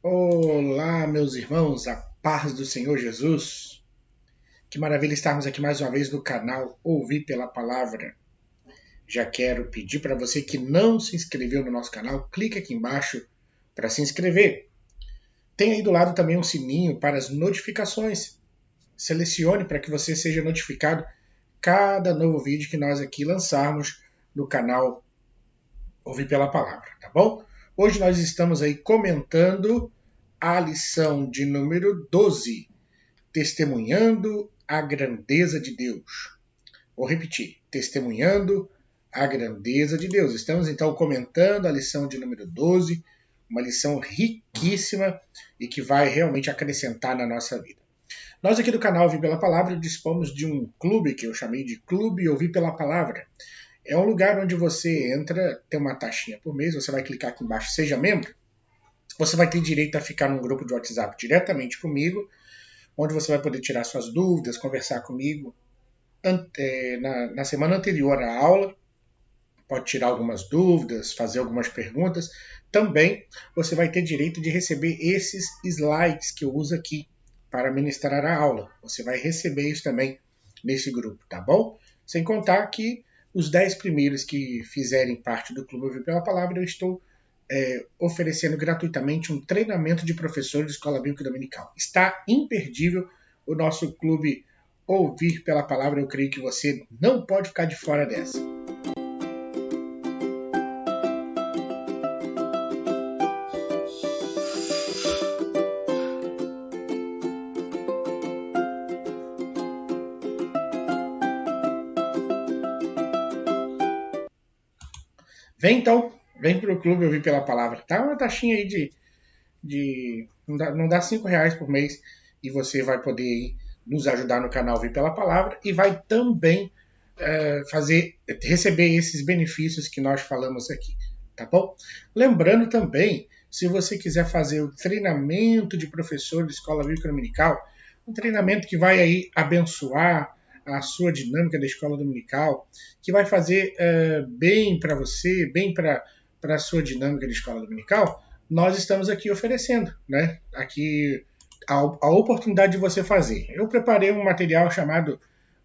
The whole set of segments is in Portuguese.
Olá, meus irmãos, a paz do Senhor Jesus. Que maravilha estarmos aqui mais uma vez no canal Ouvir pela Palavra. Já quero pedir para você que não se inscreveu no nosso canal, clique aqui embaixo para se inscrever. Tem aí do lado também um sininho para as notificações. Selecione para que você seja notificado cada novo vídeo que nós aqui lançarmos no canal Ouvir pela Palavra, tá bom? Hoje nós estamos aí comentando a lição de número 12, Testemunhando a Grandeza de Deus. Vou repetir, Testemunhando a Grandeza de Deus. Estamos então comentando a lição de número 12, uma lição riquíssima e que vai realmente acrescentar na nossa vida. Nós aqui do canal Ouvir pela Palavra dispomos de um clube que eu chamei de Clube Ouvir pela Palavra. É um lugar onde você entra, tem uma taxinha por mês, você vai clicar aqui embaixo, seja membro. Você vai ter direito a ficar num grupo de WhatsApp diretamente comigo, onde você vai poder tirar suas dúvidas, conversar comigo na semana anterior à aula, pode tirar algumas dúvidas, fazer algumas perguntas. Também você vai ter direito de receber esses slides que eu uso aqui para ministrar a aula. Você vai receber isso também nesse grupo, tá bom? Sem contar que os 10 primeiros que fizerem parte do Clube Ouvir pela Palavra, eu estou oferecendo gratuitamente um treinamento de professor de escola bíblica dominical. Está imperdível o nosso clube Ouvir pela Palavra. Eu creio que você não pode ficar de fora dessa. Vem então, vem para o clube Ouvir pela Palavra. Tá uma taxinha aí não dá R$5 por mês e você vai poder nos ajudar no canal Ouvir pela Palavra e vai também receber esses benefícios que nós falamos aqui, tá bom? Lembrando também, se você quiser fazer o treinamento de professor de escola bíblica dominical, um treinamento que vai aí abençoar a sua dinâmica da escola dominical, que vai fazer bem para você, bem para a sua dinâmica de escola dominical, nós estamos aqui oferecendo, né? Aqui a oportunidade de você fazer. Eu preparei um material chamado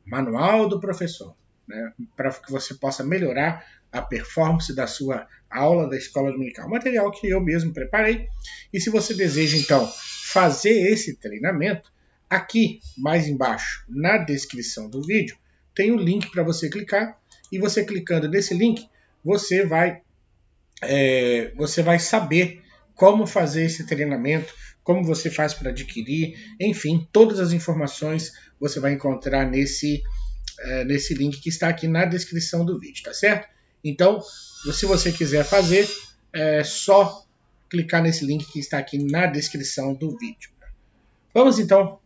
Manual do Professor, né? Para que você possa melhorar a performance da sua aula da escola dominical. Um material que eu mesmo preparei. E se você deseja, então, fazer esse treinamento, aqui mais embaixo, na descrição do vídeo, tem um link para você clicar. E você clicando nesse link, você vai saber como fazer esse treinamento, como você faz para adquirir, enfim, todas as informações você vai encontrar nesse link que está aqui na descrição do vídeo, tá certo? Então, se você quiser fazer, é só clicar nesse link que está aqui na descrição do vídeo. Vamos então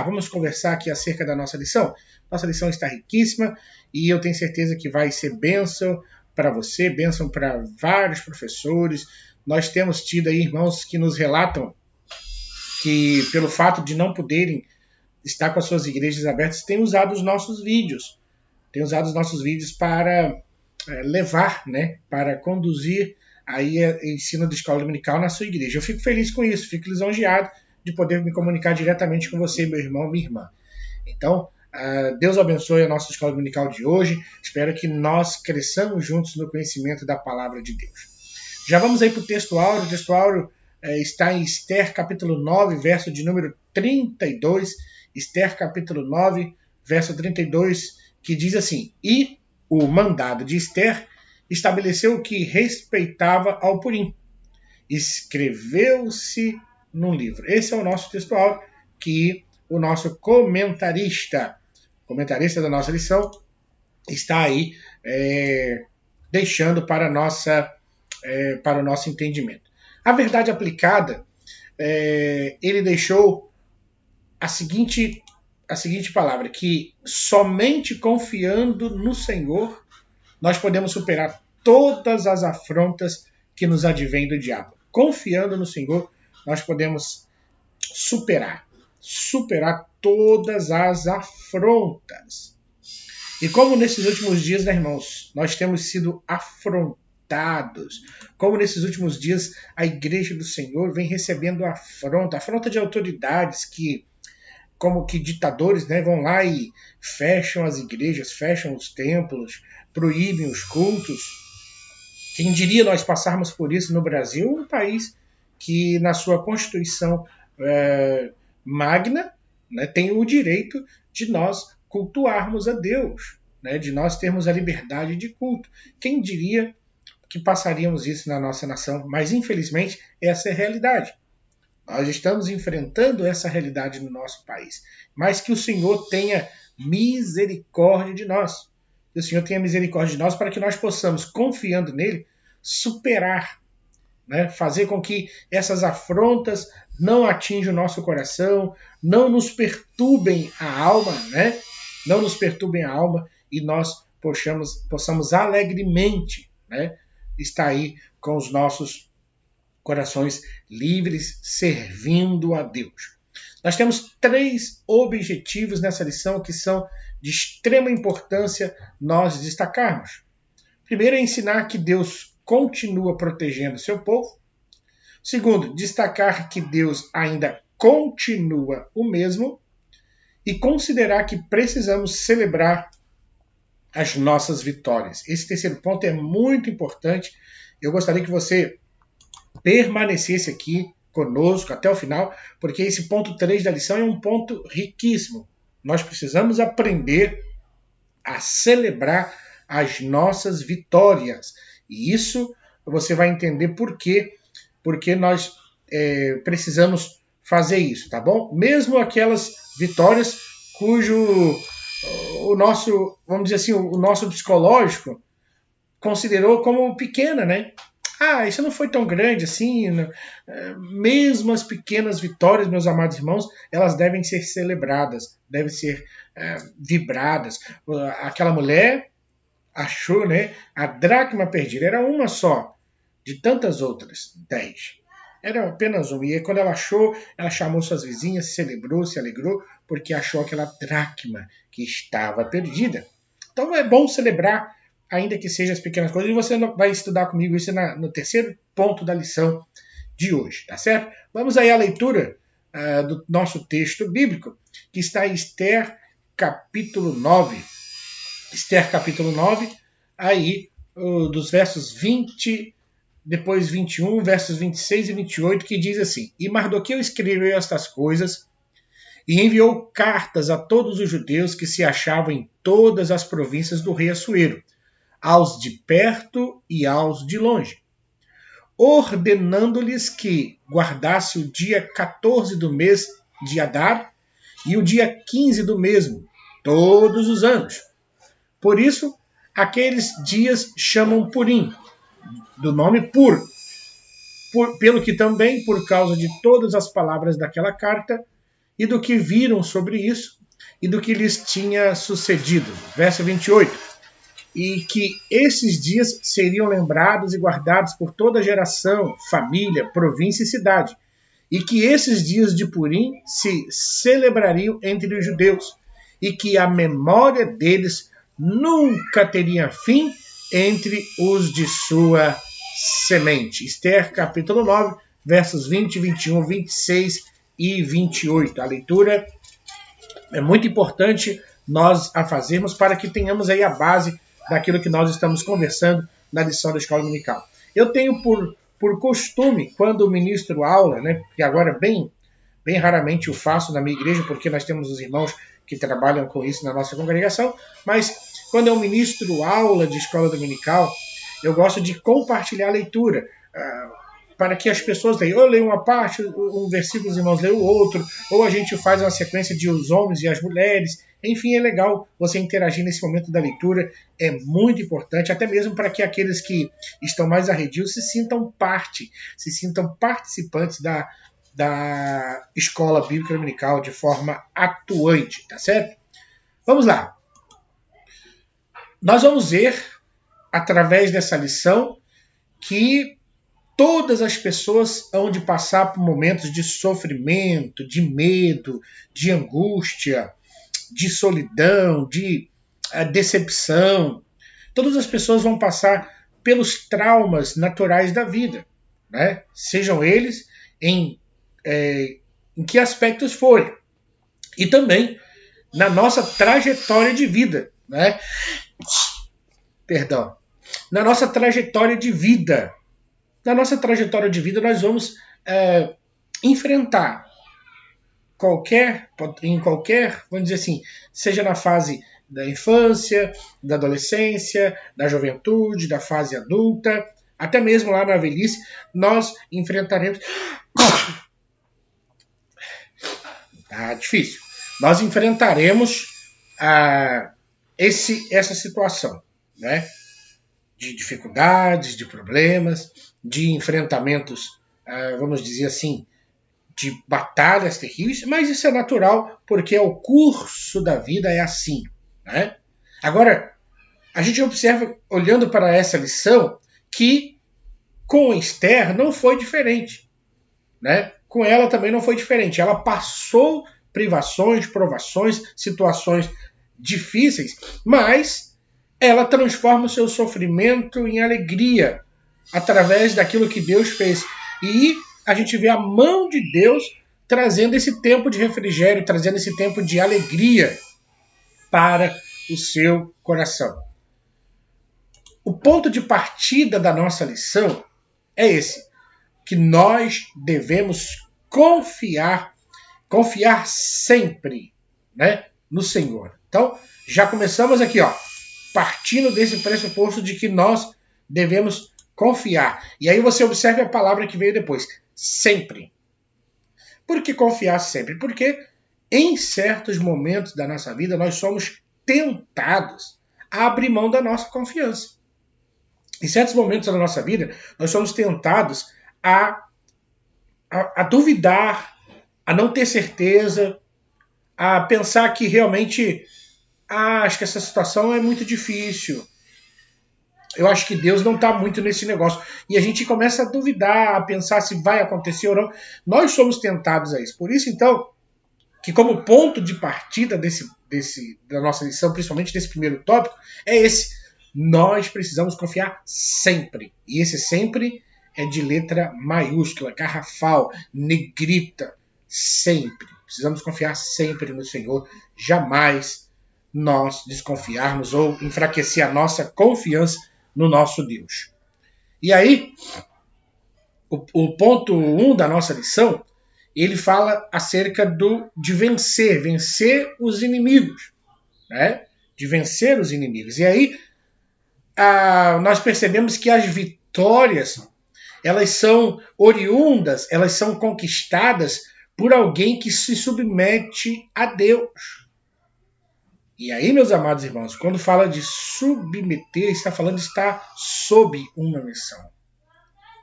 vamos conversar aqui acerca da nossa lição. Nossa lição está riquíssima e eu tenho certeza que vai ser bênção para você, bênção para vários professores. Nós temos tido aí irmãos que nos relatam que, pelo fato de não poderem estar com as suas igrejas abertas, têm usado os nossos vídeos. Têm usado os nossos vídeos para levar, né, para conduzir aí o ensino de escola dominical na sua igreja. Eu fico feliz com isso, fico lisonjeado de poder me comunicar diretamente com você, meu irmão, minha irmã. Então, Deus abençoe a nossa escola dominical de hoje. Espero que nós cresçamos juntos no conhecimento da palavra de Deus. Já vamos aí para o texto áureo. O texto áureo está em Esther, capítulo 9, verso de número 32. Esther, capítulo 9, verso 32, que diz assim: E o mandado de Esther estabeleceu o que respeitava ao Purim. Escreveu-se num livro. Esse é o nosso texto áureo que o nosso comentarista da nossa lição, está aí deixando para o nosso entendimento. A verdade aplicada, ele deixou a seguinte palavra, que somente confiando no Senhor nós podemos superar todas as afrontas que nos advêm do diabo. Confiando no Senhor, nós podemos superar todas as afrontas. E como nesses últimos dias, né, irmãos, nós temos sido afrontados afrontados, como nesses últimos dias a Igreja do Senhor vem recebendo afronta de autoridades que, como que ditadores, né, vão lá e fecham as igrejas, fecham os templos, proíbem os cultos. Quem diria nós passarmos por isso no Brasil, um país que na sua Constituição magna, né, tem o direito de nós cultuarmos a Deus, né, de nós termos a liberdade de culto. Quem diria que passaríamos isso na nossa nação? Mas infelizmente essa é a realidade. Nós estamos enfrentando essa realidade no nosso país. Mas que o Senhor tenha misericórdia de nós. Que o Senhor tenha misericórdia de nós para que nós possamos, confiando nele, superar, né? Fazer com que essas afrontas não atinjam o nosso coração, não nos perturbem a alma, né? Não nos perturbem a alma e nós possamos alegremente, né, estar aí com os nossos corações livres, servindo a Deus. Nós temos 3 objetivos nessa lição que são de extrema importância nós destacarmos. Primeiro é ensinar que Deus continua protegendo seu povo. Segundo, destacar que Deus ainda continua o mesmo. E considerar que precisamos celebrar as nossas vitórias. Esse terceiro ponto é muito importante. Eu gostaria que você permanecesse aqui conosco até o final, porque esse ponto 3 da lição é um ponto riquíssimo. Nós precisamos aprender a celebrar as nossas vitórias. E isso você vai entender porque nós precisamos fazer isso, tá bom? Mesmo aquelas vitórias cujo o nosso, vamos dizer assim, o nosso psicológico considerou como pequena, né? Isso não foi tão grande assim. Mesmo as pequenas vitórias, meus amados irmãos, elas devem ser celebradas, devem ser vibradas. Aquela mulher achou, né, a dracma perdida, era uma só, de tantas outras, 10. Era apenas uma. E aí, quando ela achou, ela chamou suas vizinhas, celebrou, se alegrou, porque achou aquela dracma que estava perdida. Então é bom celebrar, ainda que sejam as pequenas coisas, e você vai estudar comigo isso no terceiro ponto da lição de hoje, tá certo? Vamos aí à leitura do nosso texto bíblico, que está em Esther, capítulo 9. Esther, capítulo 9, aí dos versos 20, depois 21, versos 26 e 28, que diz assim: E Mardoqueu escreveu estas coisas e enviou cartas a todos os judeus que se achavam em todas as províncias do rei Assuero, aos de perto e aos de longe, ordenando-lhes que guardasse o dia 14 do mês de Adar e o dia 15 do mesmo, todos os anos. Por isso, aqueles dias chamam Purim, do nome pelo que também, por causa de todas as palavras daquela carta, e do que viram sobre isso, e do que lhes tinha sucedido. Verso 28. E que esses dias seriam lembrados e guardados por toda geração, família, província e cidade, e que esses dias de Purim se celebrariam entre os judeus, e que a memória deles nunca teria fim entre os de sua semente. Esther, capítulo 9, versos 20, 21, 26 e 28. A leitura é muito importante nós a fazermos para que tenhamos aí a base daquilo que nós estamos conversando na lição da Escola Dominical. Eu tenho por costume, quando ministro aula, né, que agora bem raramente o faço na minha igreja, porque nós temos os irmãos que trabalham com isso na nossa congregação, mas quando eu ministro aula de Escola Dominical, eu gosto de compartilhar a leitura, para que as pessoas leiam. Eu leio uma parte, um versículo, os irmãos leem o outro, ou a gente faz uma sequência de os homens e as mulheres. Enfim, é legal você interagir nesse momento da leitura, é muito importante, até mesmo para que aqueles que estão mais arredios se sintam participantes da Escola Bíblica Dominical de forma atuante, tá certo? Vamos lá. Nós vamos ver, através dessa lição, que todas as pessoas hão de passar por momentos de sofrimento, de medo, de angústia, de solidão, de decepção. Todas as pessoas vão passar pelos traumas naturais da vida, né? Sejam eles em que aspectos forem. E também na nossa trajetória de vida, né? Perdão. Na nossa trajetória de vida. Na nossa trajetória de vida, nós vamos enfrentar em qualquer, vamos dizer assim, seja na fase da infância, da adolescência, da juventude, da fase adulta, até mesmo lá na velhice, nós enfrentaremos. Difícil. Nós enfrentaremos essa situação, né? De dificuldades, de problemas, de enfrentamentos, vamos dizer assim, de batalhas terríveis, mas isso é natural, porque o curso da vida é assim, né? Agora, a gente observa, olhando para essa lição, que com Esther não foi diferente, né? Com ela também não foi diferente. Ela passou privações, provações, situações difíceis, mas ela transforma o seu sofrimento em alegria através daquilo que Deus fez. E a gente vê a mão de Deus trazendo esse tempo de refrigério, trazendo esse tempo de alegria para o seu coração. O ponto de partida da nossa lição é esse, que nós devemos confiar sempre, né, no Senhor. Então, já começamos aqui, partindo desse pressuposto de que nós devemos confiar. E aí você observe a palavra que veio depois, sempre. Por que confiar sempre? Porque em certos momentos da nossa vida nós somos tentados a abrir mão da nossa confiança. Em certos momentos da nossa vida nós somos tentados a duvidar, a não ter certeza, a pensar que realmente acho que essa situação é muito difícil. Eu acho que Deus não está muito nesse negócio. E a gente começa a duvidar, a pensar se vai acontecer ou não. Nós somos tentados a isso. Por isso, então, que como ponto de partida da nossa lição, principalmente desse primeiro tópico, é esse. Nós precisamos confiar sempre. E esse sempre é de letra maiúscula, garrafal, negrita. Sempre. Precisamos confiar sempre no Senhor. Jamais nós desconfiarmos ou enfraquecer a nossa confiança no nosso Deus. E aí, o ponto 1 da nossa lição, ele fala acerca de vencer os inimigos, né? De vencer os inimigos. E aí, nós percebemos que as vitórias, elas são oriundas, elas são conquistadas por alguém que se submete a Deus. E aí, meus amados irmãos, quando fala de submeter, está falando de estar sob uma missão,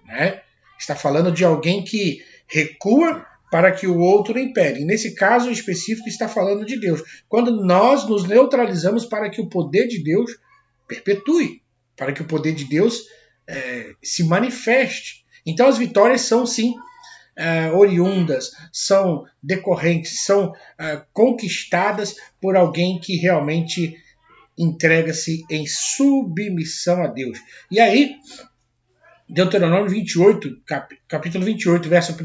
né? Está falando de alguém que recua para que o outro impere. E nesse caso específico está falando de Deus. Quando nós nos neutralizamos para que o poder de Deus perpetue, para que o poder de Deus se manifeste. Então as vitórias são sim oriundas, são decorrentes, são conquistadas por alguém que realmente entrega-se em submissão a Deus. E aí, Deuteronômio 28, capítulo 28, verso 1,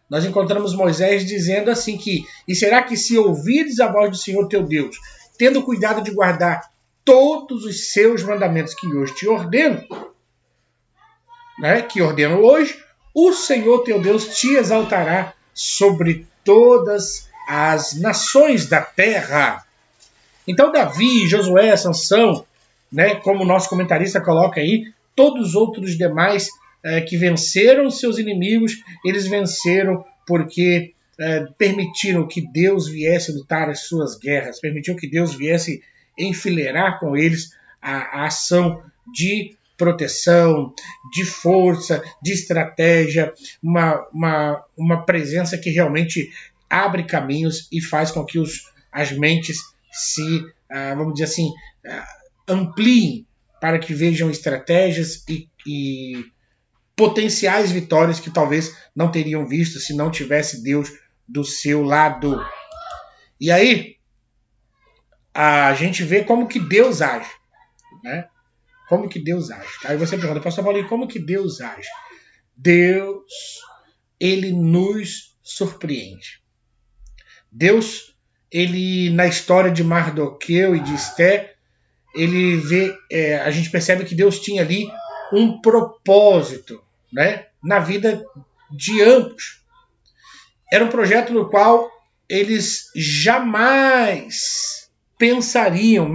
nós encontramos Moisés dizendo assim que: e será que se ouvires a voz do Senhor teu Deus, tendo cuidado de guardar todos os seus mandamentos que hoje te ordeno, né, que ordeno hoje, o Senhor teu Deus te exaltará sobre todas as nações da terra. Então Davi, Josué, Sansão, né, como o nosso comentarista coloca aí, todos os outros demais que venceram seus inimigos, eles venceram porque permitiram que Deus viesse lutar as suas guerras, permitiram que Deus viesse enfileirar com eles a ação de proteção, de força, de estratégia, uma presença que realmente abre caminhos e faz com que as mentes se, vamos dizer assim, ampliem para que vejam estratégias e potenciais vitórias que talvez não teriam visto se não tivesse Deus do seu lado. E aí, a gente vê como que Deus age, né? Como que Deus age? Aí você pergunta, pastor Paulinho, como que Deus age? Deus, ele nos surpreende. Deus, ele na história de Mardoqueu e de Esté, ele vê, a gente percebe que Deus tinha ali um propósito, né, na vida de ambos. Era um projeto no qual eles jamais pensariam,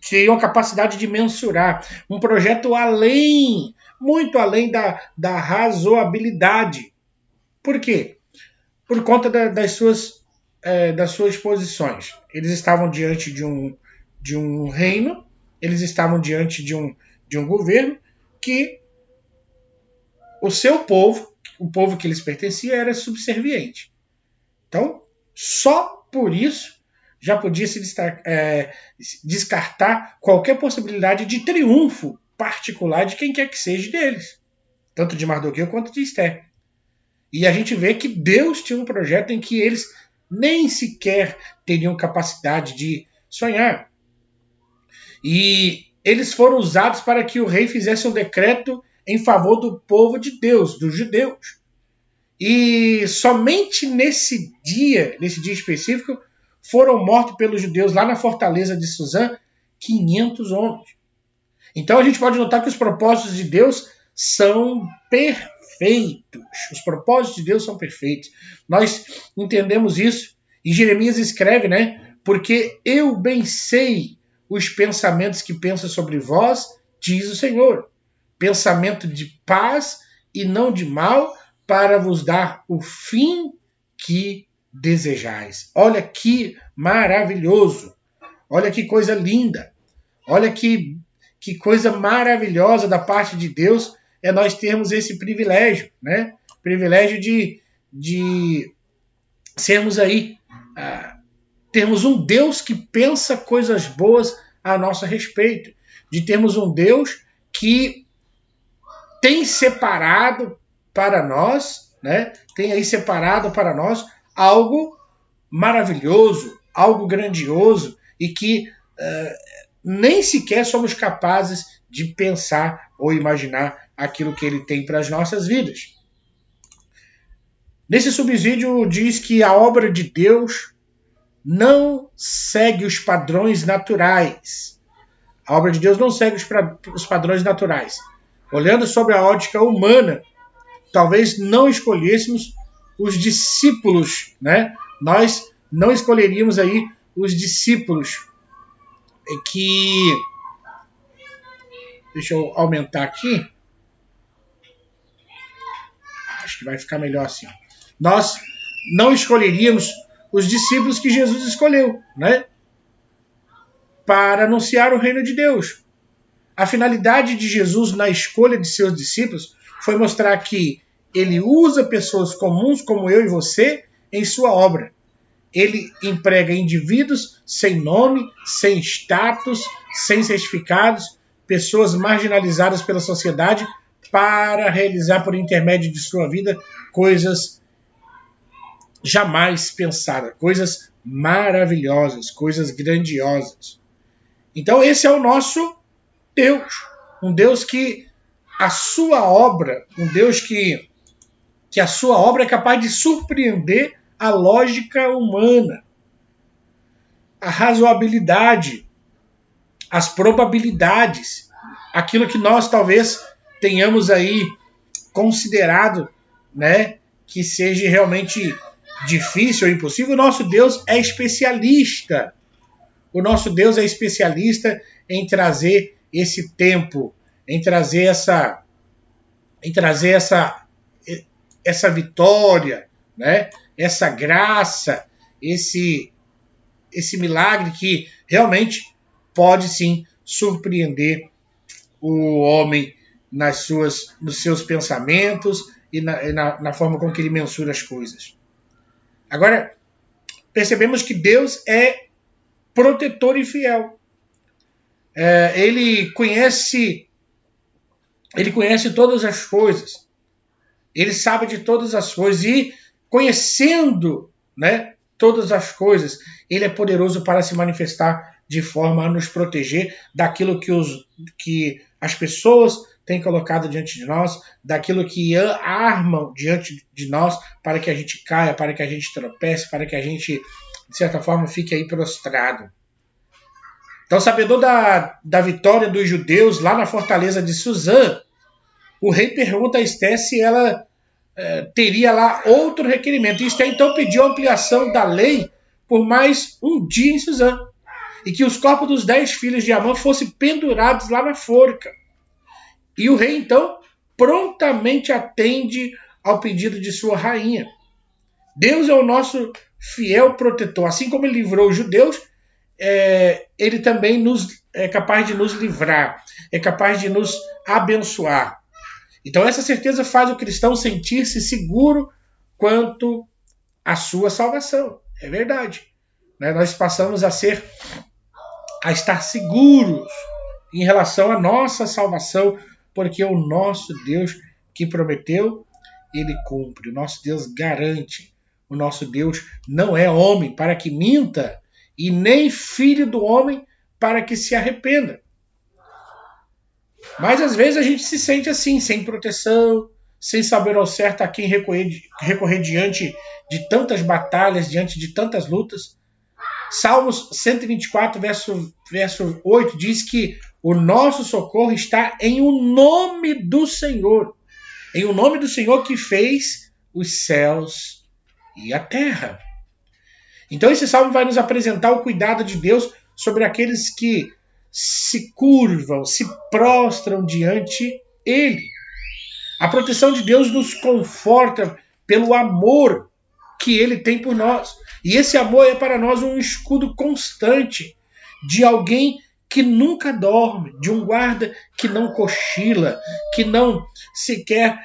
teriam a capacidade de mensurar. Um projeto além, muito além da razoabilidade. Por quê? Por conta das suas posições. Eles estavam diante de um reino, eles estavam diante de um governo que o seu povo, o povo que eles pertenciam, era subserviente. Então, só por isso já podia se descartar qualquer possibilidade de triunfo particular de quem quer que seja deles, tanto de Mardoqueu quanto de Esté. E a gente vê que Deus tinha um projeto em que eles nem sequer teriam capacidade de sonhar. E eles foram usados para que o rei fizesse um decreto em favor do povo de Deus, dos judeus. E somente nesse dia específico, foram mortos pelos judeus lá na fortaleza de Suzã 500 homens. Então a gente pode notar que os propósitos de Deus são perfeitos. Os propósitos de Deus são perfeitos. Nós entendemos isso. E Jeremias escreve, né? Porque eu bem sei os pensamentos que penso sobre vós, diz o Senhor. Pensamento de paz e não de mal, para vos dar o fim que desejais. Olha que maravilhoso. Olha que coisa linda. Olha que coisa maravilhosa da parte de Deus é nós termos esse privilégio, né? Privilégio de sermos aí, termos um Deus que pensa coisas boas a nosso respeito, de termos um Deus que tem separado para nós, né? Tem aí separado para nós algo maravilhoso, algo grandioso e que nem sequer somos capazes de pensar ou imaginar aquilo que ele tem para as nossas vidas. Nesse subsídio diz que a obra de Deus não segue os padrões naturais. A obra de Deus não segue os padrões naturais. Olhando sobre a ótica humana, talvez não escolhêssemos os discípulos, né? Nós não escolheríamos aí os discípulos que... Deixa eu aumentar aqui. Acho que vai ficar melhor assim. Nós não escolheríamos os discípulos que Jesus escolheu, né? Para anunciar o reino de Deus. A finalidade de Jesus na escolha de seus discípulos foi mostrar que ele usa pessoas comuns como eu e você em sua obra. Ele emprega indivíduos sem nome, sem status, sem certificados, pessoas marginalizadas pela sociedade para realizar por intermédio de sua vida coisas jamais pensadas, coisas maravilhosas, coisas grandiosas. Então esse é o nosso Deus, um Deus que a sua obra, um Deus que a sua obra é capaz de surpreender a lógica humana, a razoabilidade, as probabilidades, aquilo que nós talvez tenhamos aí considerado, né, que seja realmente difícil ou impossível. O nosso Deus é especialista. O nosso Deus é especialista em trazer esse tempo, em trazer essa vitória, né? Essa graça, esse milagre que realmente pode sim surpreender o homem nos seus pensamentos e na forma com que ele mensura as coisas. Agora, percebemos que Deus é protetor e fiel. Ele conhece todas as coisas. Ele sabe de todas as coisas e, conhecendo, né, todas as coisas, ele é poderoso para se manifestar de forma a nos proteger daquilo que as pessoas têm colocado diante de nós, daquilo que armam diante de nós para que a gente caia, para que a gente tropece, para que a gente, de certa forma, fique aí prostrado. Então, sabedor da vitória dos judeus lá na fortaleza de Suzã, o rei pergunta a Esté se ela teria lá outro requerimento. E Esté então pediu a ampliação da lei por mais um dia em Suzã, e que os corpos dos 10 filhos de Amã fossem pendurados lá na forca. E o rei então prontamente atende ao pedido de sua rainha. Deus é o nosso fiel protetor. Assim como ele livrou os judeus, ele também é capaz de nos livrar, é capaz de nos abençoar. Então essa certeza faz o cristão sentir-se seguro quanto à sua salvação. É verdade. Nós passamos a estar seguros em relação à nossa salvação, porque o nosso Deus que prometeu, ele cumpre. O nosso Deus garante. O nosso Deus não é homem para que minta, e nem filho do homem para que se arrependa. Mas às vezes a gente se sente assim, sem proteção, sem saber ao certo a quem recorrer diante de tantas batalhas, diante de tantas lutas. Salmos 124, verso 8, diz que o nosso socorro está em o nome do Senhor. Em o nome do Senhor que fez os céus e a terra. Então esse salmo vai nos apresentar o cuidado de Deus sobre aqueles que se curvam, se prostram diante dele. A proteção de Deus nos conforta pelo amor que ele tem por nós. E esse amor é para nós um escudo constante de alguém que nunca dorme, de um guarda que não cochila, que não sequer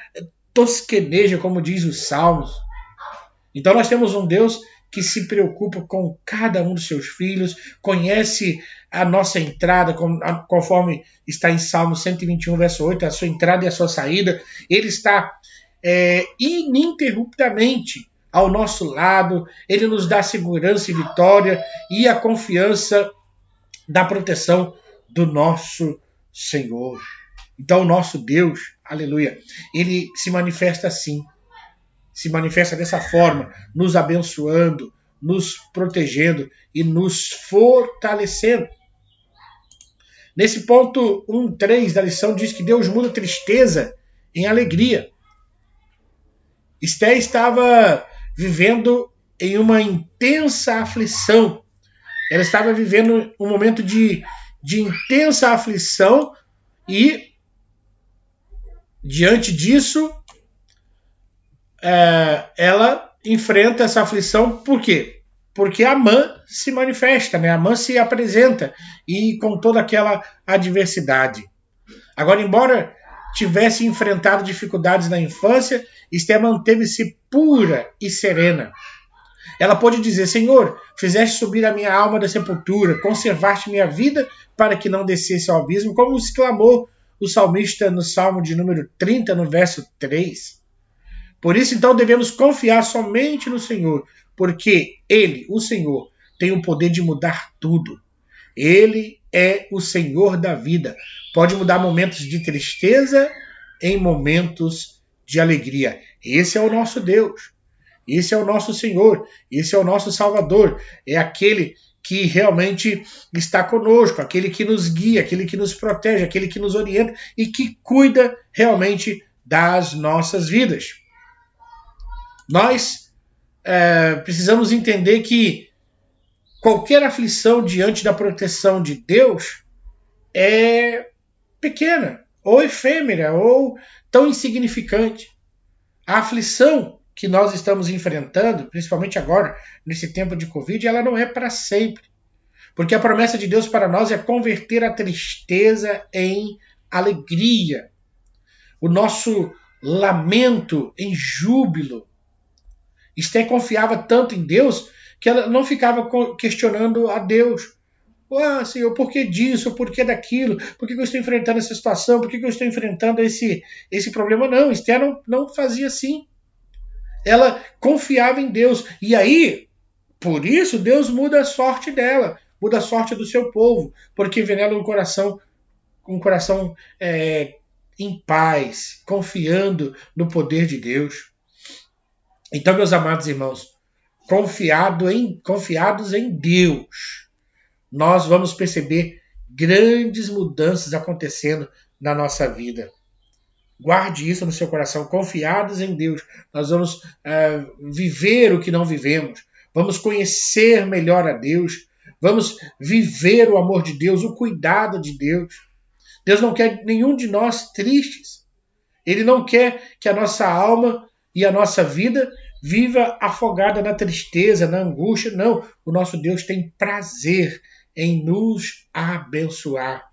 tosqueneja, como diz os Salmos. Então nós temos um Deus que se preocupa com cada um dos seus filhos, conhece a nossa entrada, conforme está em Salmo 121, verso 8, a sua entrada e a sua saída. Ele está ininterruptamente ao nosso lado, ele nos dá segurança e vitória e a confiança da proteção do nosso Senhor. Então o nosso Deus, aleluia, ele se manifesta assim, se manifesta dessa forma, nos abençoando, nos protegendo e nos fortalecendo. Nesse ponto 1.3 da lição diz que Deus muda tristeza em alegria. Esté estava vivendo em uma intensa aflição. Ela estava vivendo um momento de intensa aflição e, diante disso, ela enfrenta essa aflição. Por quê? Porque Amã se manifesta, Amã se apresenta e com toda aquela adversidade. Agora, embora tivesse enfrentado dificuldades na infância, Esté manteve-se pura e serena. Ela pôde dizer: Senhor, fizeste subir a minha alma da sepultura, conservaste minha vida para que não descesse ao abismo, como exclamou o salmista no Salmo de número 30, no verso 3. Por isso, então, devemos confiar somente no Senhor, porque Ele, o Senhor, tem o poder de mudar tudo. Ele é o Senhor da vida. Pode mudar momentos de tristeza em momentos de alegria. Esse é o nosso Deus. Esse é o nosso Senhor. Esse é o nosso Salvador. É aquele que realmente está conosco, aquele que nos guia, aquele que nos protege, aquele que nos orienta e que cuida realmente das nossas vidas. Nós precisamos entender que qualquer aflição diante da proteção de Deus é pequena, ou efêmera, ou tão insignificante. A aflição que nós estamos enfrentando, principalmente agora, nesse tempo de Covid, ela não é para sempre. Porque a promessa de Deus para nós é converter a tristeza em alegria. O nosso lamento em júbilo. Esté confiava tanto em Deus que ela não ficava questionando a Deus. Senhor, por que disso? Por que daquilo? Por que eu estou enfrentando essa situação? Por que eu estou enfrentando esse problema? Não, Esté não fazia assim. Ela confiava em Deus. E aí, por isso, Deus muda a sorte dela. muda a sorte do seu povo, porque vê nela um coração em paz, confiando no poder de Deus. Então, meus amados irmãos, confiados em Deus, nós vamos perceber grandes mudanças acontecendo na nossa vida. Guarde isso no seu coração. Confiados em Deus, nós vamos viver o que não vivemos. Vamos conhecer melhor a Deus. Vamos viver o amor de Deus, o cuidado de Deus. Deus não quer nenhum de nós tristes. Ele não quer que a nossa alma e a nossa vida viva afogada na tristeza, na angústia. Não. O nosso Deus tem prazer em nos abençoar,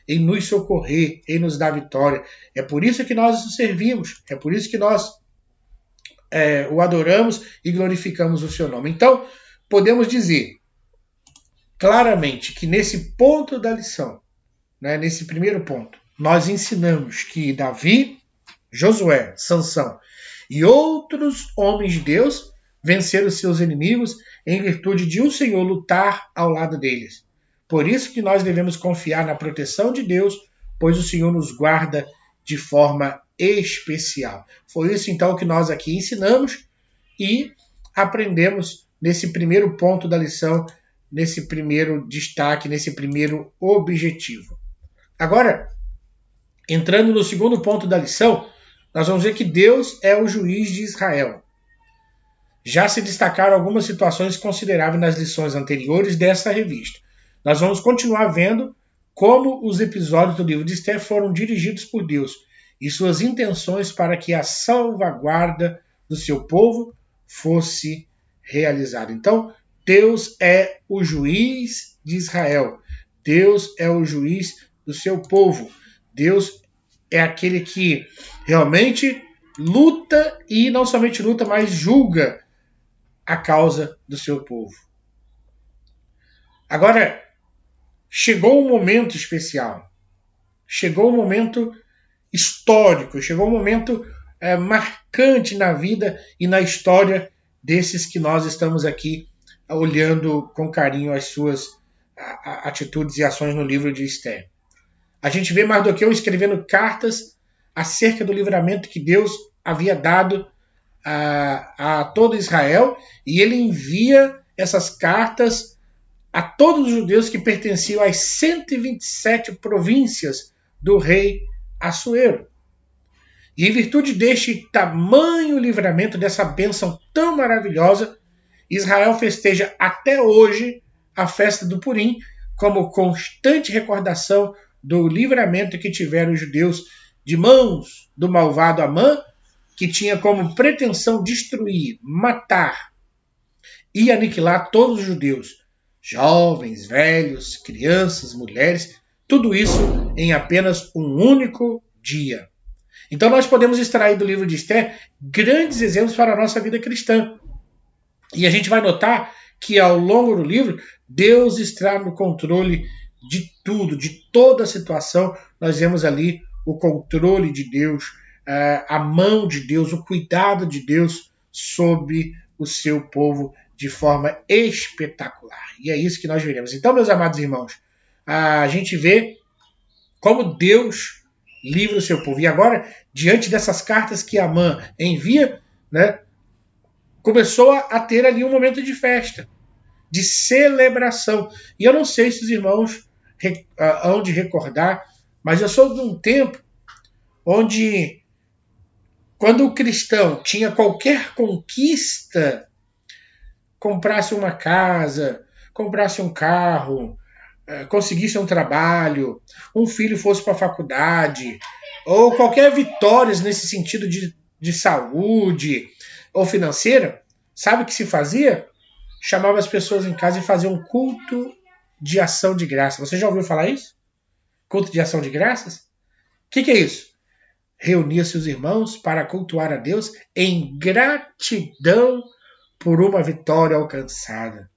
em nos socorrer, em nos dar vitória. É por isso que nós o servimos, é por isso que nós o adoramos e glorificamos o seu nome. Então, podemos dizer claramente que nesse ponto da lição, nesse primeiro ponto, nós ensinamos que Davi, Josué, Sansão e outros homens de Deus venceram seus inimigos em virtude de o Senhor lutar ao lado deles. Por isso que nós devemos confiar na proteção de Deus, pois o Senhor nos guarda de forma especial. Foi isso então que nós aqui ensinamos e aprendemos nesse primeiro ponto da lição, nesse primeiro destaque, nesse primeiro objetivo. Agora, entrando no segundo ponto da lição, nós vamos ver que Deus é o juiz de Israel. Já se destacaram algumas situações consideráveis nas lições anteriores dessa revista. Nós vamos continuar vendo como os episódios do livro de Esther foram dirigidos por Deus e suas intenções para que a salvaguarda do seu povo fosse realizada. Então, Deus é o juiz de Israel. Deus é o juiz do seu povo. Deus é aquele que realmente luta e não somente luta, mas julga a causa do seu povo. Agora, chegou um momento especial, chegou um momento histórico, chegou um momento marcante na vida e na história desses que nós estamos aqui olhando com carinho as suas atitudes e ações no livro de Esther. A gente vê Mardoqueu escrevendo cartas acerca do livramento que Deus havia dado a todo Israel, e ele envia essas cartas a todos os judeus que pertenciam às 127 províncias do rei Assuero. E em virtude deste tamanho livramento, dessa bênção tão maravilhosa, Israel festeja até hoje a festa do Purim, como constante recordação do livramento que tiveram os judeus de mãos do malvado Amã, que tinha como pretensão destruir, matar e aniquilar todos os judeus, jovens, velhos, crianças, mulheres, tudo isso em apenas um único dia. Então nós podemos extrair do livro de Esther grandes exemplos para a nossa vida cristã. E a gente vai notar que ao longo do livro, Deus está no controle de tudo, de toda a situação. Nós vemos ali o controle de Deus, a mão de Deus, o cuidado de Deus sobre o seu povo de forma espetacular. E é isso que nós veremos. Então, meus amados irmãos, a gente vê como Deus livra o seu povo. E agora, diante dessas cartas que Amã envia, começou a ter ali um momento de festa, de celebração. E eu não sei se os irmãos hão de recordar, mas eu sou de um tempo onde, quando o cristão tinha qualquer conquista, comprasse uma casa, comprasse um carro, conseguisse um trabalho, um filho fosse para a faculdade, ou qualquer vitória nesse sentido de saúde ou financeira, sabe o que se fazia? Chamava as pessoas em casa e fazia um culto de ação de graça. Você já ouviu falar isso? Culto de ação de graças? O que é isso? Reunia-se os irmãos para cultuar a Deus em gratidão por uma vitória alcançada.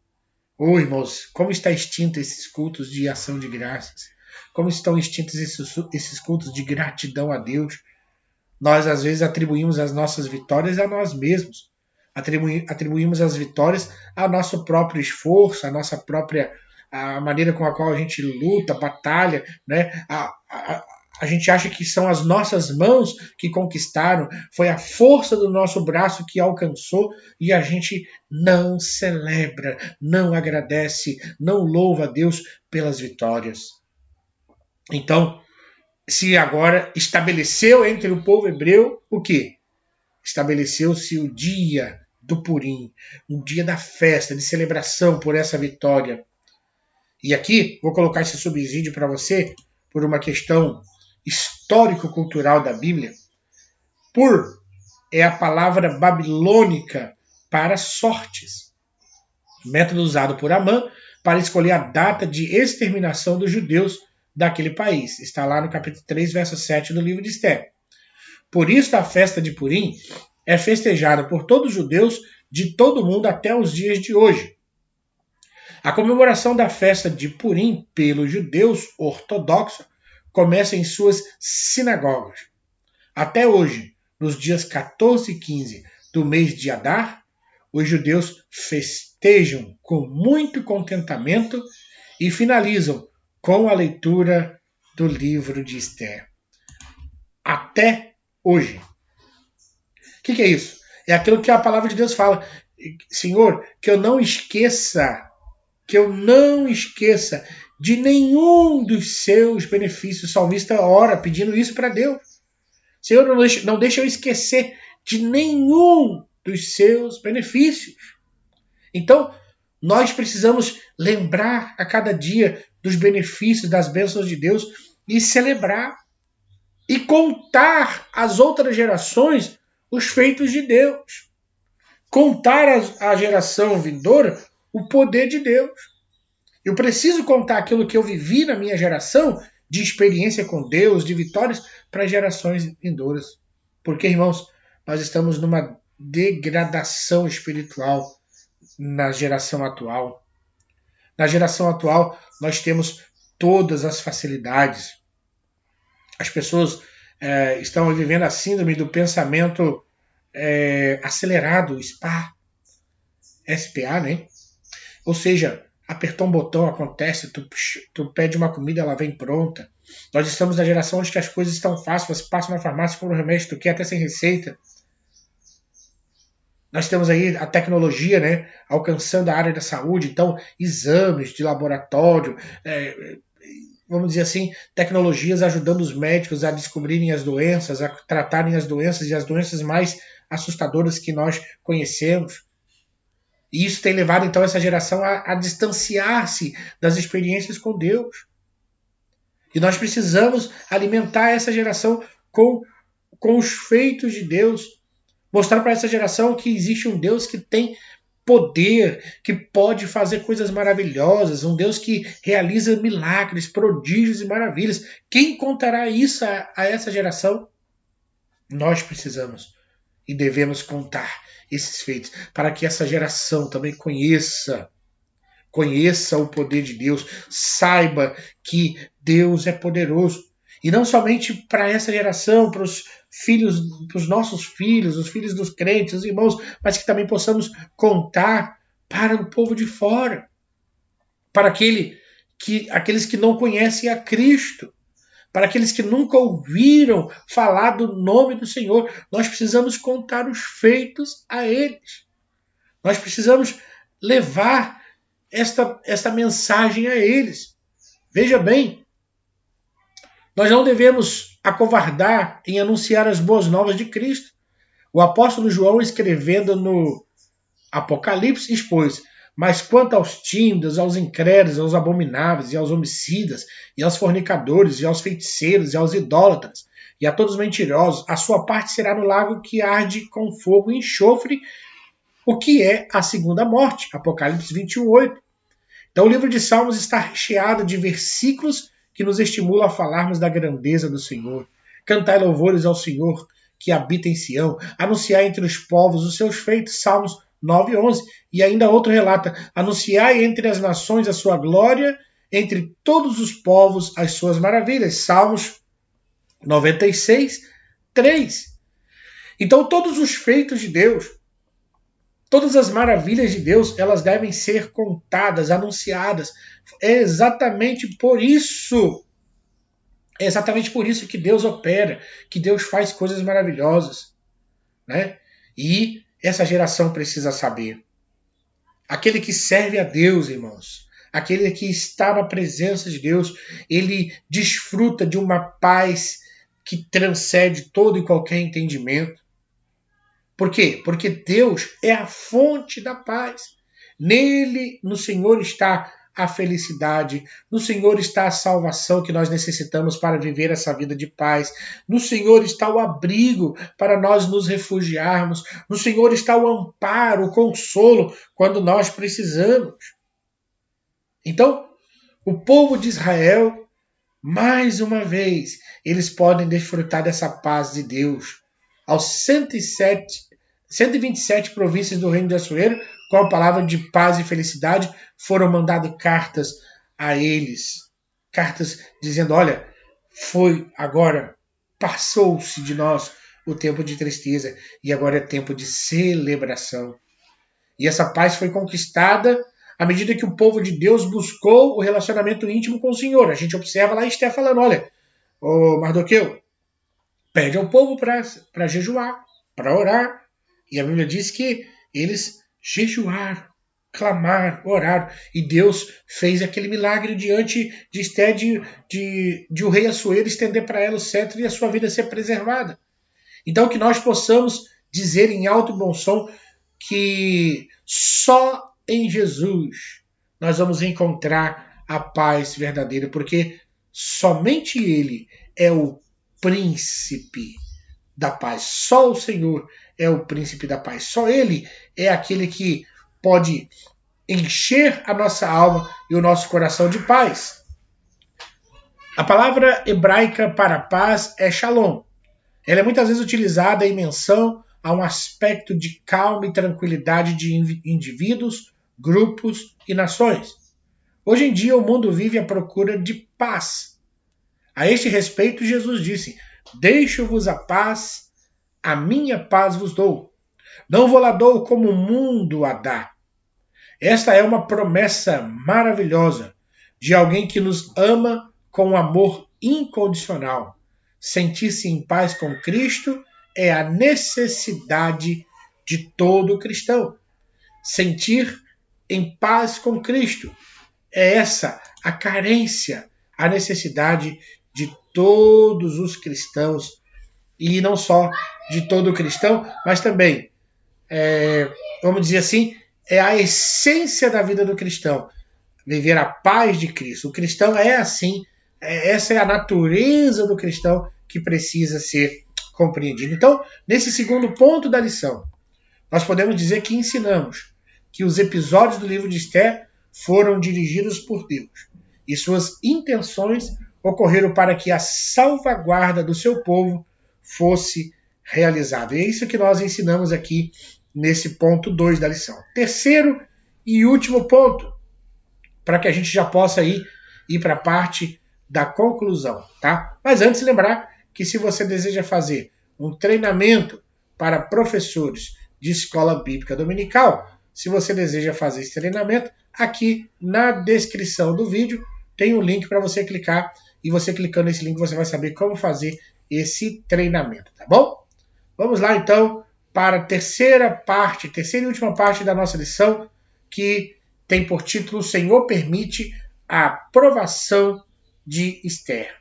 Irmãos, como está extinto esses cultos de ação de graças? Como estão extintos esses cultos de gratidão a Deus? Nós, às vezes, atribuímos as nossas vitórias a nós mesmos. Atribuímos as vitórias ao nosso próprio esforço, à nossa própria a maneira com a qual a gente luta, batalha, né? A gente acha que são as nossas mãos que conquistaram, foi a força do nosso braço que alcançou, e a gente não celebra, não agradece, não louva a Deus pelas vitórias. Então, se agora estabeleceu entre o povo hebreu o quê? Estabeleceu-se o dia do Purim, um dia da festa, de celebração por essa vitória. E aqui vou colocar esse subsídio para você por uma questão histórico-cultural da Bíblia. Pur é a palavra babilônica para sortes, método usado por Amã para escolher a data de exterminação dos judeus daquele país. Está lá no capítulo 3, verso 7 do livro de Esther. Por isso a festa de Purim é festejada por todos os judeus de todo o mundo até os dias de hoje. A comemoração da festa de Purim pelos judeus ortodoxos começa em suas sinagogas. Até hoje, nos dias 14 e 15 do mês de Adar, os judeus festejam com muito contentamento e finalizam com a leitura do livro de Esther. Até hoje. O que é isso? É aquilo que a palavra de Deus fala. Senhor, que eu não esqueça de nenhum dos seus benefícios. O salmista ora pedindo isso para Deus. Senhor, não deixa eu esquecer de nenhum dos seus benefícios. Então, nós precisamos lembrar a cada dia dos benefícios, das bênçãos de Deus e celebrar e contar às outras gerações os feitos de Deus. Contar à geração vindoura o poder de Deus. Eu preciso contar aquilo que eu vivi na minha geração de experiência com Deus, de vitórias, para gerações vindouras. Porque, irmãos, nós estamos numa degradação espiritual na geração atual. Na geração atual, nós temos todas as facilidades. As pessoas estão vivendo a síndrome do pensamento acelerado, SPA, né? Ou seja, apertou um botão, acontece, tu pede uma comida, ela vem pronta. Nós estamos na geração onde as coisas estão fáceis, você passa na farmácia, compra um remédio, tu quer até sem receita. Nós temos aí a tecnologia, né, alcançando a área da saúde, então exames de laboratório, vamos dizer assim, tecnologias ajudando os médicos a descobrirem as doenças, a tratarem as doenças e as doenças mais assustadoras que nós conhecemos. E isso tem levado, então, essa geração a distanciar-se das experiências com Deus. E nós precisamos alimentar essa geração com os feitos de Deus. Mostrar para essa geração que existe um Deus que tem poder, que pode fazer coisas maravilhosas, um Deus que realiza milagres, prodígios e maravilhas. Quem contará isso a essa geração? Nós precisamos e devemos contar esses feitos, para que essa geração também conheça o poder de Deus, saiba que Deus é poderoso. E não somente para essa geração, para os filhos, para os nossos filhos, os filhos dos crentes, os irmãos, mas que também possamos contar para o povo de fora, para aqueles que não conhecem a Cristo, para aqueles que nunca ouviram falar do nome do Senhor. Nós precisamos contar os feitos a eles. Nós precisamos levar esta mensagem a eles. Veja bem, nós não devemos acovardar em anunciar as boas novas de Cristo. O apóstolo João, escrevendo no Apocalipse, expôs: mas quanto aos tímidos, aos incrédulos, aos abomináveis, e aos homicidas, e aos fornicadores, e aos feiticeiros, e aos idólatras, e a todos os mentirosos, a sua parte será no lago que arde com fogo e enxofre, o que é a segunda morte. Apocalipse 21:8. Então o livro de Salmos está recheado de versículos que nos estimulam a falarmos da grandeza do Senhor. Cantai louvores ao Senhor que habita em Sião, anunciar entre os povos os seus feitos. Salmos 9:11. E ainda outro relata: anunciai entre as nações a sua glória, entre todos os povos as suas maravilhas. Salmos 96:3. Então todos os feitos de Deus Todas as maravilhas de Deus, elas devem ser contadas, anunciadas. É exatamente por isso que Deus opera, que Deus faz coisas maravilhosas, né? E essa geração precisa saber. Aquele que serve a Deus, irmãos, aquele que está na presença de Deus, ele desfruta de uma paz que transcende todo e qualquer entendimento. Por quê? Porque Deus é a fonte da paz. Nele, no Senhor, está a felicidade, no Senhor está a salvação que nós necessitamos para viver essa vida de paz, no Senhor está o abrigo para nós nos refugiarmos, no Senhor está o amparo, o consolo quando nós precisamos. Então, o povo de Israel, mais uma vez, eles podem desfrutar dessa paz de Deus. Aos 127 províncias do reino de Assuero, com a palavra de paz e felicidade, foram mandadas cartas a eles. Cartas dizendo, olha, foi agora, passou-se de nós o tempo de tristeza e agora é tempo de celebração. E essa paz foi conquistada à medida que o povo de Deus buscou o relacionamento íntimo com o Senhor. A gente observa lá Esté falando, olha, ô Mardoqueu, pede ao povo para jejuar, para orar. E a Bíblia diz que eles jejuaram, clamaram, oraram. E Deus fez aquele milagre diante de Esté de o rei Assuero estender para ela o cetro e a sua vida ser preservada. Então que nós possamos dizer em alto e bom som que só em Jesus nós vamos encontrar a paz verdadeira, porque somente Ele é o príncipe da paz. Só o Senhor é o príncipe da paz. Só Ele é aquele que pode encher a nossa alma e o nosso coração de paz. A palavra hebraica para paz é shalom. Ela é muitas vezes utilizada em menção a um aspecto de calma e tranquilidade de indivíduos, grupos e nações. Hoje em dia o mundo vive à procura de paz. A este respeito, Jesus disse, deixo-vos a paz, a minha paz vos dou. Não vou lá dou como o mundo a dá. Esta é uma promessa maravilhosa de alguém que nos ama com um amor incondicional. Sentir-se em paz com Cristo é a necessidade de todo cristão. Sentir em paz com Cristo é essa a carência, a necessidade de todos os cristãos, e não só de todo cristão, mas também, vamos dizer assim, é a essência da vida do cristão, viver a paz de Cristo. O cristão é assim, essa é a natureza do cristão que precisa ser compreendido. Então, nesse segundo ponto da lição, nós podemos dizer que ensinamos que os episódios do livro de Esté foram dirigidos por Deus e suas intenções ocorreram para que a salvaguarda do seu povo fosse realizada. E é isso que nós ensinamos aqui nesse ponto 2 da lição. Terceiro e último ponto, para que a gente já possa ir para a parte da conclusão, tá? Mas antes lembrar que se você deseja fazer um treinamento para professores de escola bíblica dominical, se você deseja fazer esse treinamento, aqui na descrição do vídeo tem um link para você clicar, e você clicando nesse link você vai saber como fazer esse treinamento, tá bom? Vamos lá então para a terceira e última parte da nossa lição, que tem por título: O Senhor permite a provação de Esther.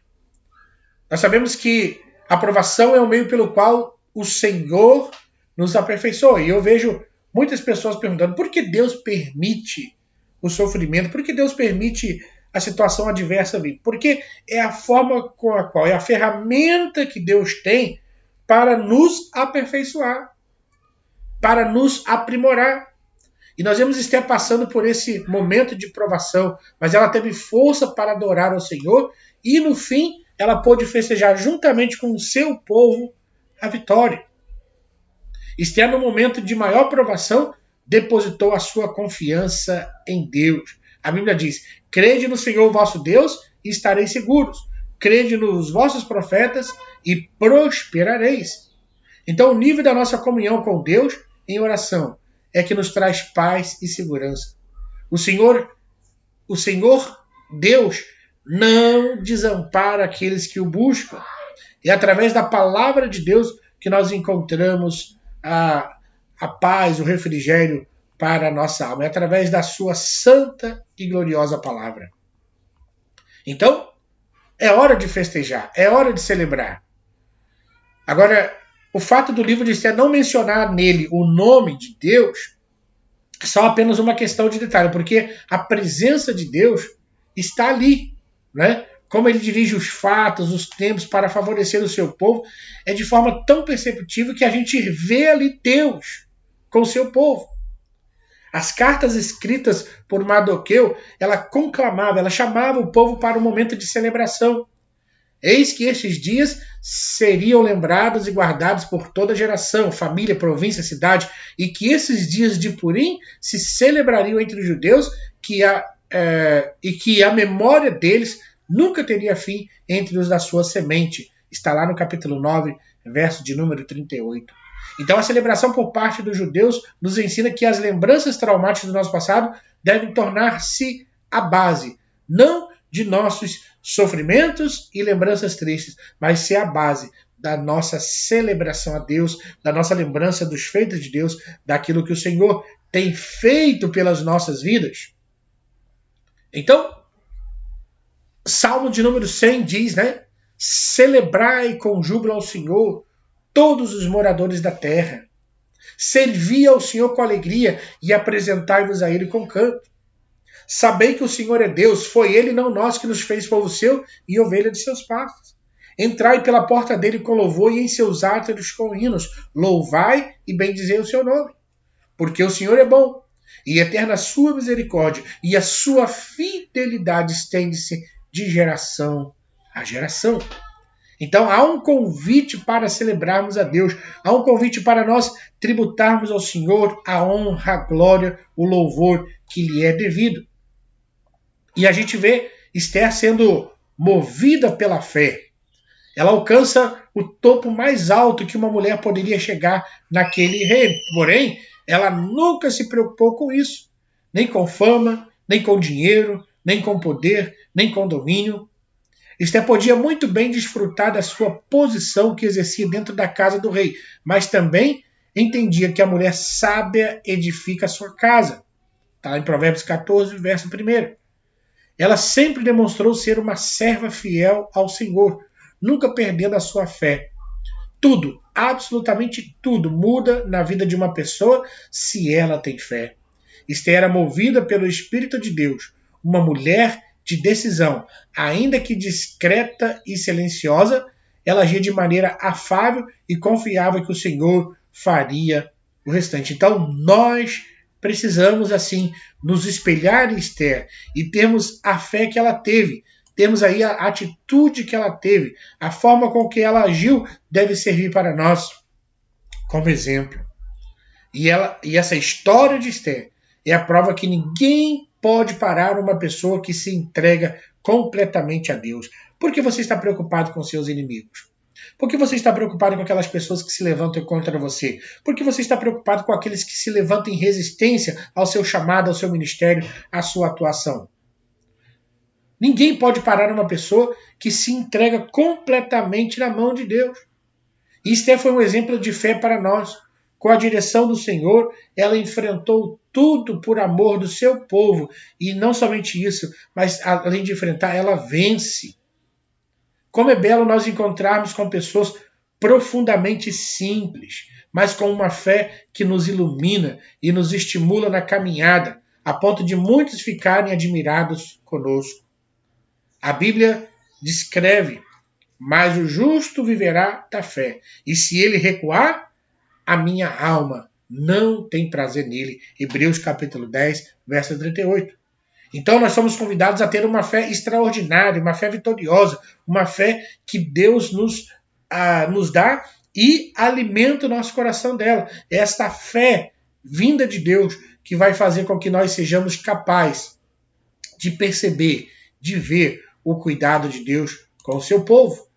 Nós sabemos que a provação é o meio pelo qual o Senhor nos aperfeiçoa. E eu vejo muitas pessoas perguntando por que Deus permite o sofrimento, por que Deus permite a situação adversa vir? Porque é a forma com a qual, é a ferramenta que Deus tem para nos aperfeiçoar, para nos aprimorar. E nós vemos Esther passando por esse momento de provação, mas ela teve força para adorar ao Senhor e no fim ela pôde festejar juntamente com o seu povo a vitória. Esther, no momento de maior provação, depositou a sua confiança em Deus. A Bíblia diz, crede no Senhor vosso Deus e estareis seguros. Crede nos vossos profetas e prosperareis. Então o nível da nossa comunhão com Deus em oração é que nos traz paz e segurança. O Senhor Deus não desampara aqueles que o buscam. É através da palavra de Deus que nós encontramos a paz, o refrigério para a nossa alma. É através da sua santa e gloriosa palavra. Então, é hora de festejar, é hora de celebrar. Agora, o fato do livro de Esther não mencionar nele o nome de Deus é só apenas uma questão de detalhe, porque a presença de Deus está ali, né? Como ele dirige os fatos, os tempos para favorecer o seu povo, é de forma tão perceptível que a gente vê ali Deus com o seu povo. As cartas escritas por Mardoqueu, ela conclamava, ela chamava o povo para um momento de celebração. Eis que estes dias seriam lembrados e guardados por toda geração, família, província, cidade, e que esses dias de Purim se celebrariam entre os judeus e que a memória deles nunca teria fim entre os da sua semente. Está lá no capítulo 9, verso de número 38. Então a celebração por parte dos judeus nos ensina que as lembranças traumáticas do nosso passado devem tornar-se a base, não de nossos sofrimentos e lembranças tristes, mas ser a base da nossa celebração a Deus, da nossa lembrança dos feitos de Deus, daquilo que o Senhor tem feito pelas nossas vidas. Então, Salmo de número 100 diz, né? Celebrai com júbilo ao Senhor todos os moradores da terra. Servi ao Senhor com alegria e apresentai-vos a Ele com canto. Sabei que o Senhor é Deus, foi Ele, não nós, que nos fez povo seu e ovelha de seus pastos. Entrai pela porta dele com louvor e em seus átrios com hinos. Louvai e bendizei o seu nome. Porque o Senhor é bom, e eterna a sua misericórdia, e a sua fidelidade estende-se de geração a geração. Então há um convite para celebrarmos a Deus, há um convite para nós tributarmos ao Senhor a honra, a glória, o louvor que lhe é devido. E a gente vê Esther sendo movida pela fé. Ela alcança o topo mais alto que uma mulher poderia chegar naquele reino. Porém, ela nunca se preocupou com isso. Nem com fama, nem com dinheiro, nem com poder, nem com domínio. Esther podia muito bem desfrutar da sua posição que exercia dentro da casa do rei, mas também entendia que a mulher sábia edifica a sua casa. Está em Provérbios 14, verso 1. Ela sempre demonstrou ser uma serva fiel ao Senhor, nunca perdendo a sua fé. Tudo, absolutamente tudo, muda na vida de uma pessoa se ela tem fé. Esther era movida pelo Espírito de Deus, uma mulher de decisão. Ainda que discreta e silenciosa, ela agia de maneira afável e confiava que o Senhor faria o restante. Então nós precisamos, assim, nos espelhar em Esther e termos a fé que ela teve. Temos aí a atitude que ela teve. A forma com que ela agiu deve servir para nós como exemplo. E essa história de Esther é a prova que ninguém pode parar uma pessoa que se entrega completamente a Deus. Por que você está preocupado com seus inimigos? Por que você está preocupado com aquelas pessoas que se levantam contra você? Por que você está preocupado com aqueles que se levantam em resistência ao seu chamado, ao seu ministério, à sua atuação? Ninguém pode parar uma pessoa que se entrega completamente na mão de Deus. E Esther foi um exemplo de fé para nós. Com a direção do Senhor, ela enfrentou tudo por amor do seu povo. E não somente isso, mas além de enfrentar, ela vence. Como é belo nós encontrarmos com pessoas profundamente simples, mas com uma fé que nos ilumina e nos estimula na caminhada, a ponto de muitos ficarem admirados conosco. A Bíblia descreve: mas o justo viverá da fé, e se ele recuar, a minha alma não tem prazer nele. Hebreus capítulo 10, verso 38. Então nós somos convidados a ter uma fé extraordinária, uma fé vitoriosa, uma fé que Deus nos dá e alimenta o nosso coração dela. É esta fé vinda de Deus que vai fazer com que nós sejamos capazes de perceber, de ver o cuidado de Deus com o seu povo.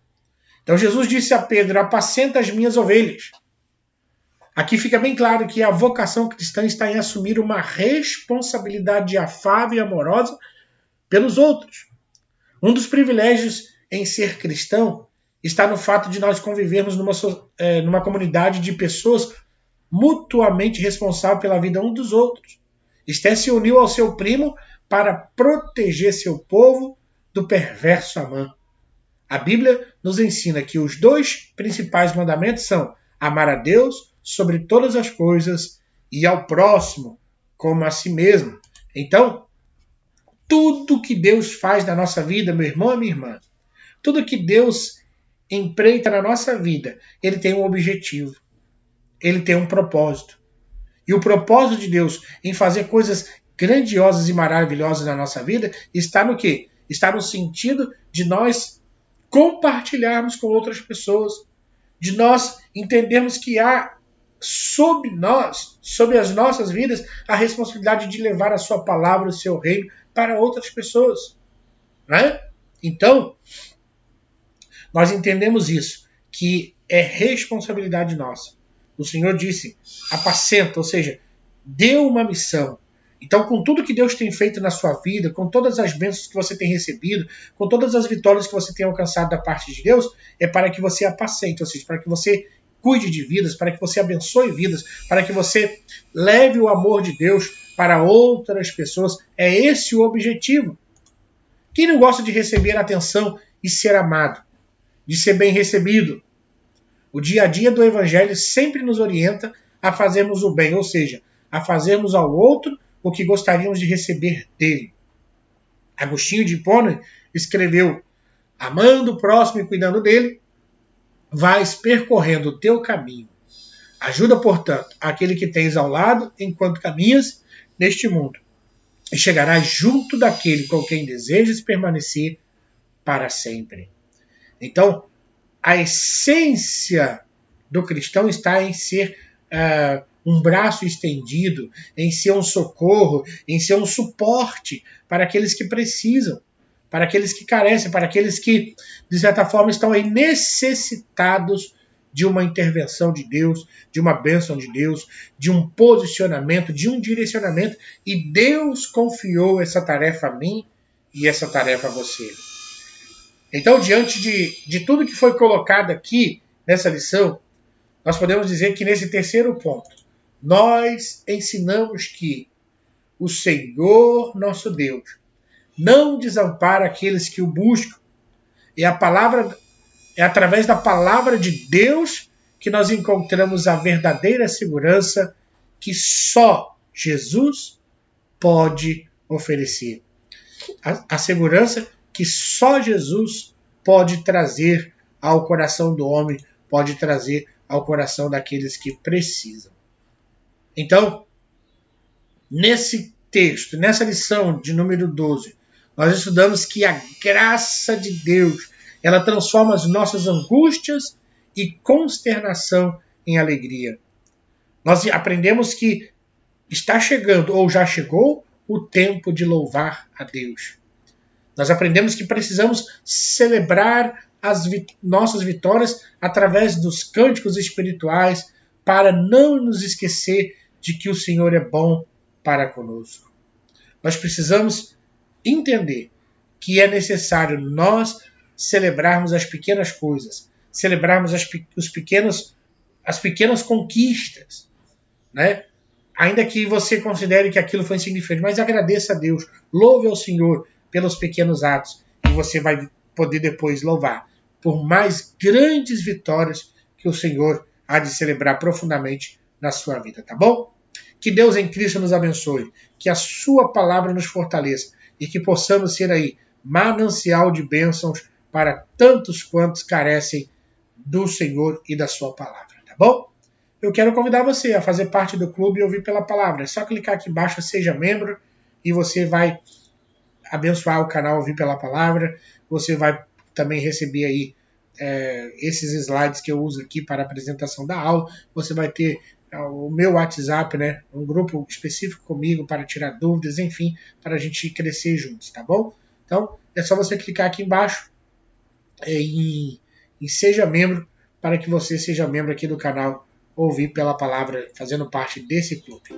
Então Jesus disse a Pedro: apacenta as minhas ovelhas. Aqui fica bem claro que a vocação cristã está em assumir uma responsabilidade afável e amorosa pelos outros. Um dos privilégios em ser cristão está no fato de nós convivermos numa comunidade de pessoas mutuamente responsáveis pela vida uns dos outros. Esté se uniu ao seu primo para proteger seu povo do perverso Amã. A Bíblia nos ensina que os dois principais mandamentos são amar a Deus sobre todas as coisas e ao próximo como a si mesmo. Então, tudo que Deus faz na nossa vida, meu irmão e minha irmã, tudo que Deus empreita na nossa vida, ele tem um objetivo, ele tem um propósito. E o propósito de Deus em fazer coisas grandiosas e maravilhosas na nossa vida está no quê? Está no sentido de nós compartilharmos com outras pessoas, de nós entendermos que há sobre nós, sobre as nossas vidas, a responsabilidade de levar a sua palavra, o seu reino para outras pessoas. Né? Então, nós entendemos isso, que é responsabilidade nossa. O Senhor disse, apacenta, ou seja, deu uma missão. Então, com tudo que Deus tem feito na sua vida, com todas as bênçãos que você tem recebido, com todas as vitórias que você tem alcançado da parte de Deus, é para que você apacente, ou seja, para que você cuide de vidas, para que você abençoe vidas, para que você leve o amor de Deus para outras pessoas. É esse o objetivo. Quem não gosta de receber atenção e ser amado, de ser bem recebido? O dia a dia do Evangelho sempre nos orienta a fazermos o bem, ou seja, a fazermos ao outro o que gostaríamos de receber dele. Agostinho de Hipona escreveu, amando o próximo e cuidando dele, vais percorrendo o teu caminho. Ajuda, portanto, aquele que tens ao lado enquanto caminhas neste mundo, e chegarás junto daquele com quem desejas permanecer para sempre. Então, a essência do cristão está em ser um braço estendido, em ser um socorro, em ser um suporte para aqueles que precisam, para aqueles que carecem, para aqueles que, de certa forma, estão aí necessitados de uma intervenção de Deus, de uma bênção de Deus, de um posicionamento, de um direcionamento, e Deus confiou essa tarefa a mim e essa tarefa a você. Então, diante de tudo que foi colocado aqui nessa lição, nós podemos dizer que nesse terceiro ponto, nós ensinamos que o Senhor nosso Deus não desampara aqueles que o buscam. É através da palavra de Deus que nós encontramos a verdadeira segurança que só Jesus pode oferecer. A segurança que só Jesus pode trazer ao coração do homem, pode trazer ao coração daqueles que precisam. Então, nesse texto, nessa lição de número 12, nós estudamos que a graça de Deus, ela transforma as nossas angústias e consternação em alegria. Nós aprendemos que está chegando, ou já chegou, o tempo de louvar a Deus. Nós aprendemos que precisamos celebrar as nossas vitórias através dos cânticos espirituais para não nos esquecer de que o Senhor é bom para conosco. Nós precisamos entender que é necessário nós celebrarmos as pequenas coisas, celebrarmos as pequenas conquistas, né? Ainda que você considere que aquilo foi insignificante, mas agradeça a Deus, louve ao Senhor pelos pequenos atos, e você vai poder depois louvar por mais grandes vitórias que o Senhor há de celebrar profundamente na sua vida, tá bom? Que Deus em Cristo nos abençoe, que a sua palavra nos fortaleça e que possamos ser aí manancial de bênçãos para tantos quantos carecem do Senhor e da sua palavra, tá bom? Eu quero convidar você a fazer parte do clube e ouvir pela palavra. É só clicar aqui embaixo, seja membro, e você vai abençoar o canal Ouvir pela Palavra. Você vai também receber aí esses slides que eu uso aqui para a apresentação da aula. Você vai ter o meu WhatsApp, né, um grupo específico comigo para tirar dúvidas, enfim, para a gente crescer juntos, tá bom? Então, é só você clicar aqui embaixo e seja membro, para que você seja membro aqui do canal Ouvir pela Palavra, fazendo parte desse clube.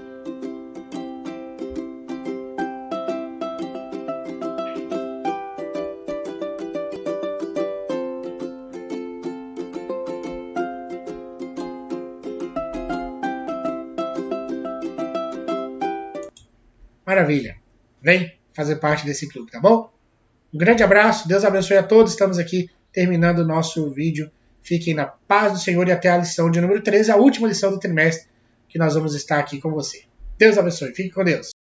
Maravilha. Vem fazer parte desse clube, tá bom? Um grande abraço, Deus abençoe a todos. Estamos aqui terminando o nosso vídeo. Fiquem na paz do Senhor e até a lição de número 13, a última lição do trimestre, que nós vamos estar aqui com você. Deus abençoe. Fique com Deus.